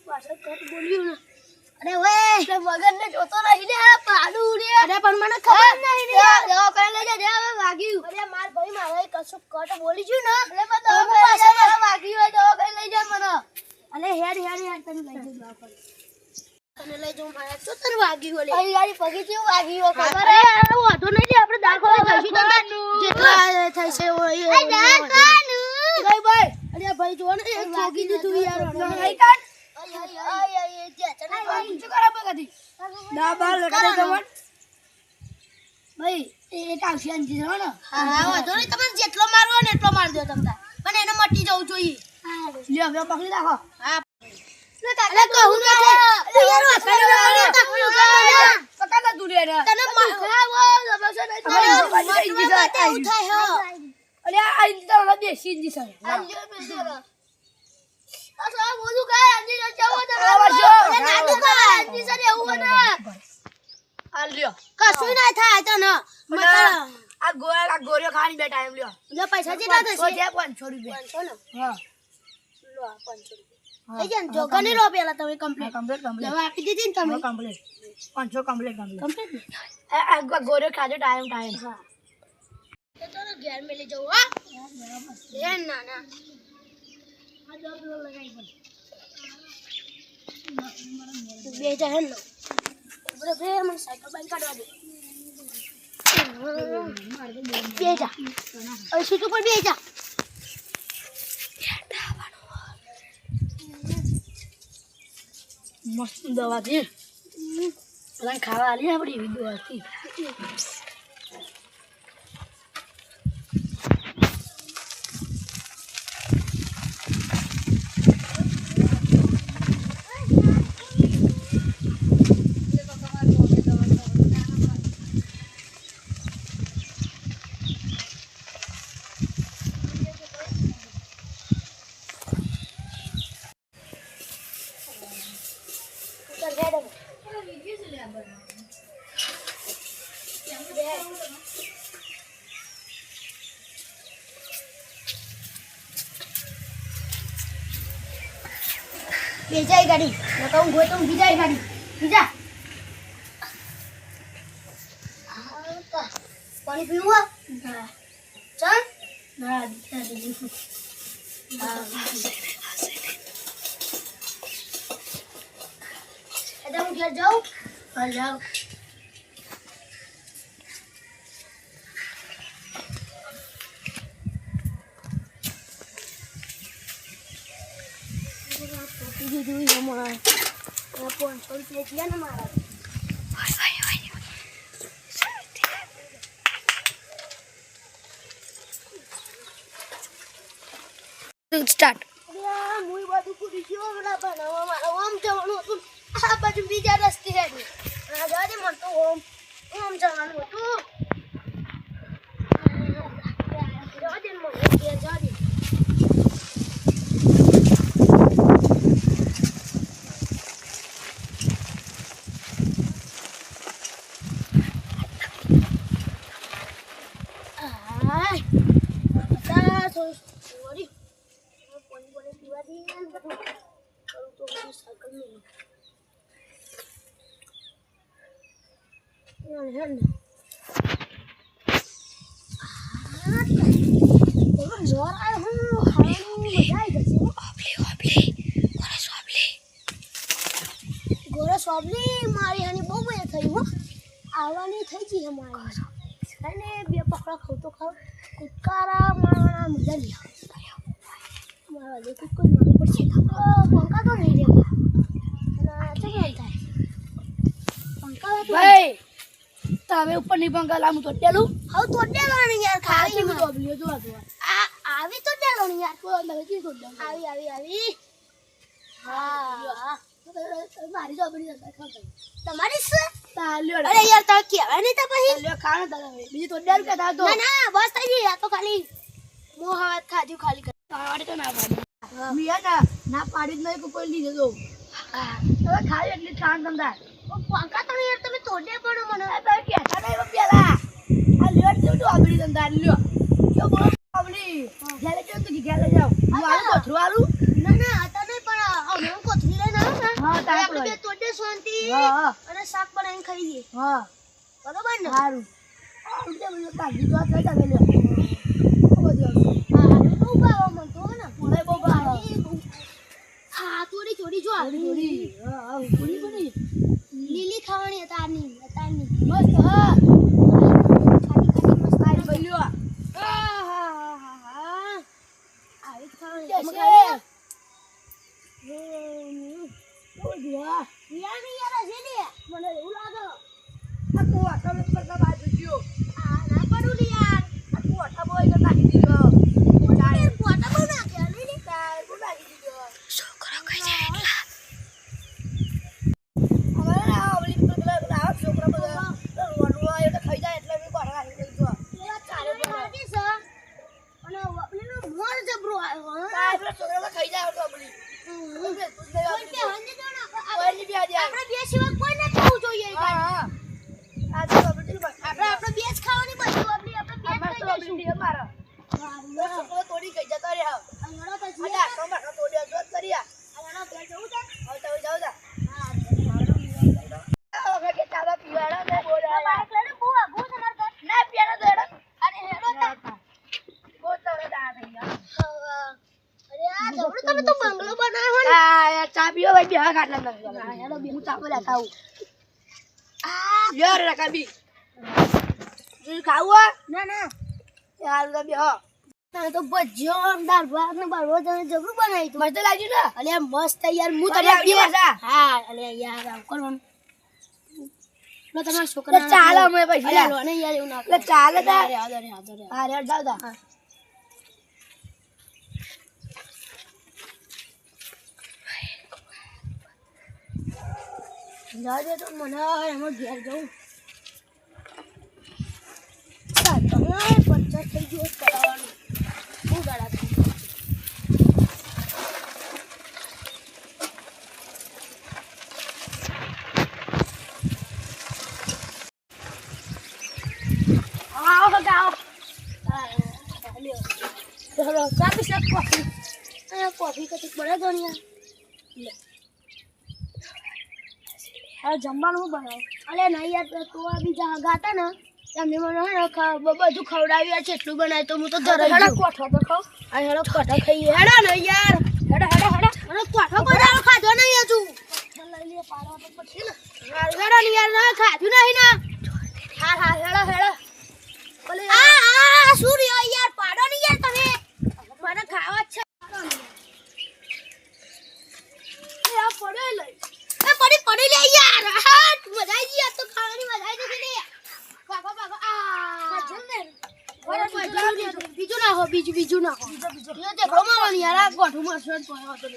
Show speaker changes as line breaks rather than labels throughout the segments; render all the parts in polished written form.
પાછળ કટ બોલ્યું ને
અરે ઓય
મગનને જોતો નહીં લે પાડું રે
અરે પણ મને ખબર નહીં રે
દેવો કરે લઈ જા હવે વાગ્યું
અરે માર ભાઈ મારે કશું કટ બોલી છું ને
એટલે પણ દેવો કરે વાગ્યું હોય દેવો કરે લઈ જા મને
અલે હેડ તને લઈ જજો આપણે તને લઈ જાઉં મારે તો તને વાગ્યું ઓલે
અહીં ગાડી પગી કેવું વાગ્યું હોય ખબર
અરે વાંધો નહીં લે આપણે દાખલો જઈશું તમે જેટલા થઈ છે ઓય ભાઈ અરે ભાઈ જો ને એક ચોકી દીધું યાર
નહીં કાઢ
ભાઈ એક આવશે અંજી જવાનો ને હા વાંધો નહીં તમે જેટલો મારવો ને એટલો માર દો તમે પણ એને મટી જવું જોઈએ લ્યો હવે પકડી રાખો હા અરે કહું ને તો યાર
પકડ તું રે
તને ખાવો જબરજસ્ત નહીં થાય હો
અરે આ ઇંજી તો દેશી ઇંજી છે
આ બોલું કાય અંજી જવો તો નાટુ કા અંજી સર એવું ને
આ લ્યો
કશું ના થાય તને
આ ગોળીઓ ખાવાની બે ટાઈમ લ્યો
જો પૈસા જેટલા થશે
500 રૂપિયા
500 ને
હા
લો 500 રૂપિયા થઈ જાય જો ગણી લો પેલા તમે કમ્પ્લીટ
કમ્પ્લીટ
દવા આપી દીધી ને તમે
કમ્પ્લીટ 500 કમ્પ્લીટ
કમ્પ્લીટ
આ ગોળીઓ ખાજો ટાઈમ
હા તો ઘેર મે લઈ જાઓ હા એ ના ના આ ડબલો લગાઈ પણ બે જા હેલો બરે ફેર મને સાયકલ બાઈક કાઢવા દે બે જા હવે સીટ ઉપર બે જા
મસ્ત દવા છે લઈ ખાવા આલી આપડી એવી દવા હતી
बेजाई गाड़ी बताऊं गो तुम बिजाई गाड़ी बिजा पानी पीऊंगा चल
ના
एकदम घर जाओ
આ જાવ
दीदी हमारा 500 रुपया दिया ना हमारा
સ્ટાર્ટ
મુઈ બાજુ પૂરી ગયો મને બનાવવા મારો આમ જવાનું હતું આ બાજુ બીજા રસ્તે હેડી આ જાજે મન તો આમ જવાનું હતું જાજે મને જાજે sorry પાણી પીવા દે ને બધું કરું તો સાયકલ નહીં હેડ ને જોર આ હું ખાવાનું મજા આવી જશે ગોરા સોબલી મારી હાની બહુ મજા થઈ હો આવવાની થઈ ગઈ અમારી અને બે પકડા ખાવ તો ખાવ કુકારા મારવાના મજા નહીં મારા જે કુકર મારવું પડશે પંખા તો નહીં રહેવા અને ચકન થાય પંખા
ભાઈ તમે ઉપર ની પંખા લામુ તો ટેલું
હવે તો દેવાનું યાર ખાલી
તો અબલિયો જો
આ આવી તો દેવાનું યાર
તો લગે કી તો
આવી હા
મારી જો અબલી
તમારી શું
તાલ્યો
અરે યાર તા કેવા નહીં તા પછી
તાલ્યો ખાણો તાલે બીજી તો ડર કે થા તો
ના બસ થઈ ગઈ આ તો ખાલી મો હવા ખાધું ખાલી
તાવાડે તો ના પાડી મિયા ના પાડી જ નહીં કોઈ લીધે તો હવે ખાઈ એટલે ખાણ ધંધા
પંખા તો યાર તમે તોડે પણ મને
તમે કેતા નહીં પેલા આ લેટ જેવું અબલી ધંધા લ્યો જો બોલો અબલી ઘેલે જો તો ઘેલે જાવ હું આલું કોથરું આલું
ના હતા નહીં પણ અમે કોથરી લઈને આવ્યો
શાક
આપણે બે
હોય.
તોડે શાંતિ
હા
અને શાક બનાવીને ખાઈએ
હા
બરોબર ને
સારું ઉડે મને કાઢી દો તો તમે લ્યો બધું
હા બહુ ભાવ મને તો ને
મને બહુ ભાવે.
હા થોડી થોડી જો
થોડી હા થોડી બની
લીલી ખાવાની અતારની
મસ્ત હા
ખાટી ખાટી મસ્ત
આ બલ્યો
આહાહાહા. આવી જ ખાવાની
કે
તમે
છે
ખાઈએ?
બહુ જોવા
યાર નહીં યાર હશે ને મને એવું લાગે
આ તો આટલો બધા બાજુ ગયો
આ ના પડું ને યાર
આ તો આટલા બોય તો નાખી દીધો
ચાલે પોતા બહુ નાખ્યા નહીં ને
તાર બહુ નાખી દીધો
છોકરો કઈ જાય એટલા
હવે ના ઓલી પેલા છોકરા બધા રોડવા આવ્યો તો ખાઈ જાય એટલે મેં કોઠા નાખી દીધો
એવા ચાલે ખાધી છે અને પેલો મોર જબરો આવ્યો
આ પેલા છોકરા તો ખાઈ જાય તો ઓલી
કોઈ કે હંજે તો ના
કોઈની બી આજે
આપણે બે સિવાય કોઈ ના ખાવું જોઈએ
હા હા આ તો આપણે
આપણે બે જ ખાવાની બધું આપણે બે જ
અમાર તો
ખાઈ
ઓલી મારો છોકરો તોડી ગઈ જતો રહ્યો
અંગડો પછી
અલા તો મારો તોડ્યો જોત કર્યા
અંગડો બે જવું છે
આવતા હોય જાવ જા
હા
હવે કે ચાલો પીવાડો ને બોલા
બાઈક લઈને બહુ આઘું છે માર ઘર
ના પીવાનો તો એડો
અરે હેડો તા
બહુ તરત આ થઈ ગયા
અરે આ જબરો તમે તો બંગલો બનાવ્યો ને
આ ચા પીવો ભાઈ બે ખાટલા નથી
હા, હેડો બે.
હું ચા બોલા ખાવું
આ
યાર રકા બી તું ખાવું
ના ના
યાર તો બે હો
તમે તો ભજીયો દાળ ભાત ને બાળવો તમે જબરું બનાવી તું
મસ્ત લાગ્યું ને
અલે મસ્ત યાર હું
અરે
તમને
આવડી મજા
હા અલે યાર આવ કરવાનું લો તમારા
એટલે
છોકરા
ચાલો અમે પછી
અલે લો ને યાર એવું ના
એટલે ચાલે તા
અરે આદરે
હા રે જાવ તા
જા દે તો મને એમાં ઘેર જવું તમે 50 થઈ ગયું કરાવવાનું બહુ ગાડા થઈ
આવો ગાઓ
ચલો કાપી શક કોફી કોફી કતી બળે ગણ્યા
હવે જમવાનું હું બનાવું
અલે નહીં યાર તો આ બીજા ગાતા ને એમને મને હે ને બધું ખવડાવ્યા છે એટલું બનાય તો હું તો ધરાઈ
હેડો
ગયો
કોઠો તો ખાવ
આ હેડો કોઠા ખાઈએ હેડો ને યાર
હેડો હેડો હેડો
અને કોઠો બનાવો ખાધો નહીં હજુ લઈ લે પાડવા તો પછી ને હેડો ને યાર ના ખાધું નહીં ને
હા હા હેડો હેડો
ઓલે આ શું રહ્યો યાર પાડો ને યાર તમે મને ખાવા જ છે
એ આ પડે લઈ
એ પડી લે યાર હા મજા આવી ગઈ આ તો ખાવાની મજા આવી જશે લે
ભાગો ભાગો આ
જલ્દી
બીજું ના હો બીજું ના હો
બીજો તે ભમાવાનો યાર આ કોઠું માં શોધ પડ્યો હતો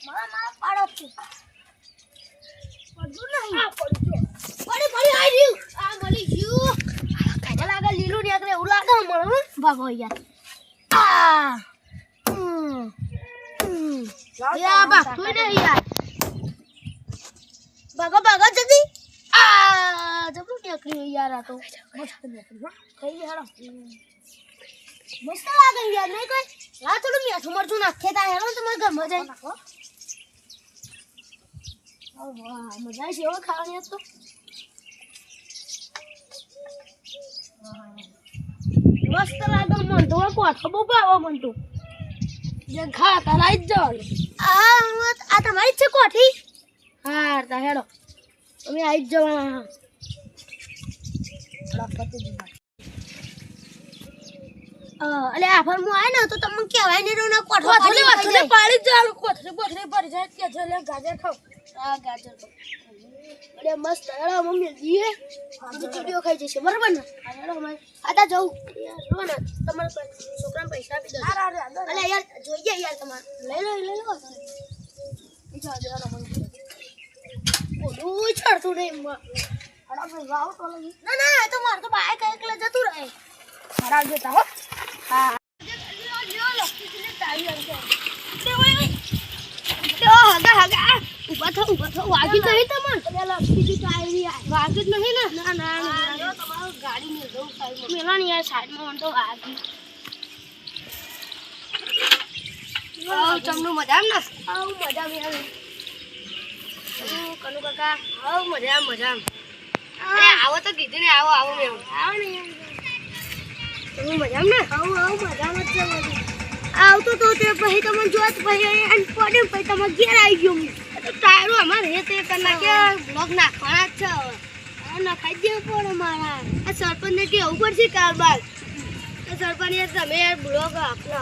મારા પાડો છે પડું નહીં
આ પડી ગયો
પડી આઈ રહ્યું આ મળી ગયું કાજે લાગે લીલું નીકળે એવું લાગે મને ભાગો યાર આ યા બા તું નહીં યાર ભાગો જલ્દી આ જબરું નીકળ્યું યાર આ તો મસ્ત નીકળ્યું કઈ યાર મસ્ત લાગે યાર નહીં કોઈ હા થોડું મીઠું મરચું નાખે તા હેરો તમારે ઘરમાં જાય વાહ મજા છે એવો ખાવાની આજ તો મસ્ત લાગે મન તો કોઠો બહુ ભાવો મન તો
જે ખા તલાઈ જ જાવ
આ તમારી જ છે કોઠી
હા તા હેડો
તમે આવી જ જવાના અલે આફર હું આય ને તો તમને કહેવાય ને રોના કોઠો
કોથળી
પાડી
વાથળી પાડી જ જાવ કોથળી બોથળી ભરી જાય કે છે લે ગાજર ખાવ
આ ગાજર તો અરે મસ્ત હેડો મમ્મી દીએ બીજો ચીડિયો ખાઈ જશે બરાબર ને આ હેડો અમે આતા જવું યાર ને તમારે છોકરાને પૈસા આપી દો અલે યાર જોઈએ યાર તમારે લઈ લો
બીજા દેવાનો મન
ઓલું છડતું નહીં
હડા ગાવ તો લઈ
ના તો મારે તો બાઈક એકલા જતું રહે
ખરાબ જતા હો હા
ઉભા થો વાગી નહીં તમને વાગી જ નહીં ને ના
તમારું ગાડી ને જવું થાય
મેલા ને યાર સાઈડમાં મને તો વાગી
ચમનું મજા ને
આવું મજા આવી કાનુ કાકા આવો મજા અરે આવો તો કીધું ને આવો મેં આવો ને તમે મજામાં ને આવો મજામાં જ છે આવતો તો તે પછી તમને જોત પછી અને પડે પછી તમે ઘેર આવી ગયો તો ટાયરો અમારે હે તે કરી નાખ્યા બ્લોક નાખવાના જ છે હવે ના ખાઈ દેવું પડે મારા આ સરપંચને કેવું પડશે કારબાર સરપંચ યાર તમે યાર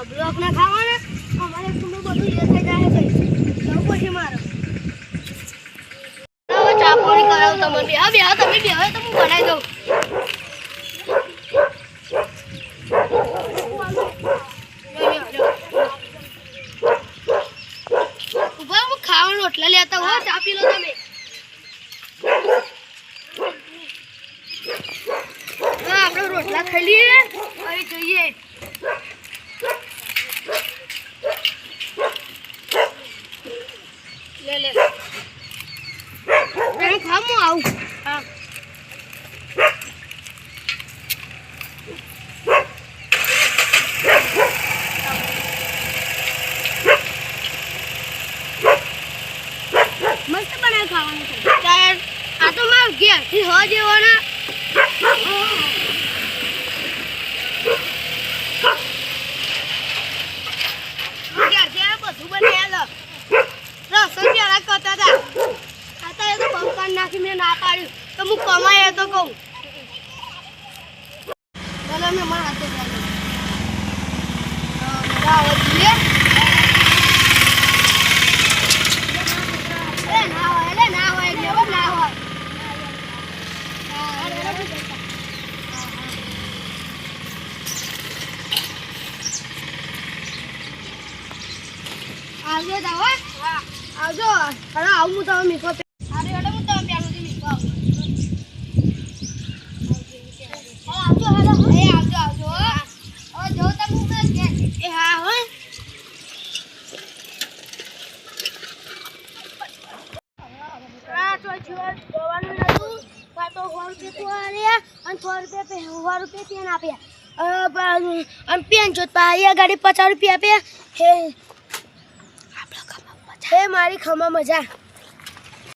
બ્લોક ના ખાવાના અમારે તમે બધું એ થઈ જાય છે જવું પડશે મારે હવે ચા પાણી કરાવું તમે બે તમે બે તો હું બનાવી દઉં ઉભા હું ખાવાનું રોટલા લેતા હો ચા પી લો તમે આપણે રોટલા ખાઈ લઈએ હવે જોઈએ લે ખામું આવું હા મસ્ત બનાવી ખાવાનું છે યાર આ તો મારા ઘેરથી હો જેવો ને બધું બનાવેલો રસોઈ પેલા કરતા હતા અત્યારે તો બંકાન નાખી મેં ના પાડ્યું તો હું કમાય તો કહું બોલો મેં મારા હાથે મજા આવે જોઈએ ના હોય ના હોય લેવો ના હોય આવજો દાવો હા આવજો અરે આવું હું તમે મીકો અરે એટલે હું તમે પેલું મીકો આવજો હેલો એ આવજો હવે જો તમે ઉમેર કે એ હા હો આ તો જવાનું નતું કાતો 100 રૂપિયા તો આલ્યા અને 100 રૂપિયા પેન આપ્યા અને પેન જોત પાયા ગાડી 50 રૂપિયા આપ્યા હે હે મારી ખમા મજા